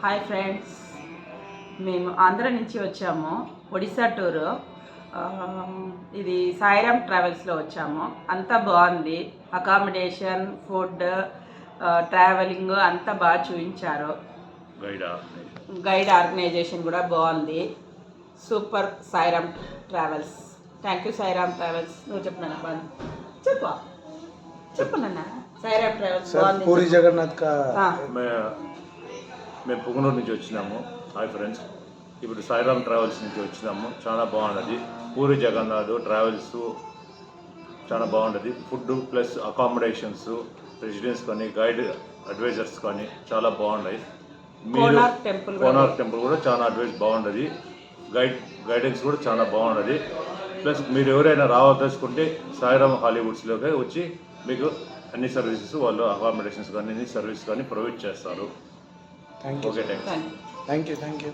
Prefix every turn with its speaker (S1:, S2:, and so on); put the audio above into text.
S1: Hi friends, మేము ఆంధ్ర నుంచి వచ్చాము. ఒడిశా టూరు. ఇది సాయిరామ్ ట్రావెల్స్లో వచ్చాము. అంతా బాగుంది. అకామిడేషన్, ఫుడ్, ట్రావెలింగ్ అంతా బాగా చూపించారు. గైడ్ ఆర్గనైజేషన్ కూడా బాగుంది. Super Sairam travels. Thank you Sairam travels. నువ్వు చెప్పు నాన్న. బాగుంది. చెప్పు నాన్న. సాయిరామ్ ట్రావెల్స్ బాగుంది.
S2: పూరి జగన్నాథ్ కా
S3: మేము పుంగనూరు నుంచి వచ్చినాము. హాయ్ ఫ్రెండ్స్, ఇప్పుడు సాయిరామ్ ట్రావెల్స్ నుంచి వచ్చినాము. చాలా బాగున్నది. పూరి జగన్నాథ్ ట్రావెల్స్ చాలా బాగుంటుంది. ఫుడ్ ప్లస్ అకామిడేషన్స్, రెసిడెన్స్ కానీ గైడ్ అడ్వైజర్స్ కానీ చాలా బాగున్నాయి. కోనార్క్ టెంపుల్ కూడా చాలా అడ్వైజ్ బాగుంటుంది. గైడెన్స్ కూడా చాలా బాగున్నది. ప్లస్ మీరు ఎవరైనా రావాల్సుకుంటే సాయిరామ్ హాలీవుడ్స్లోకి వచ్చి మీకు అన్ని సర్వీసెస్, వాళ్ళు అకామిడేషన్స్ కానీ అన్ని సర్వీస్ కానీ ప్రొవైడ్ చేస్తారు.
S2: Thank you.
S3: Okay, thank you.
S2: Thank you.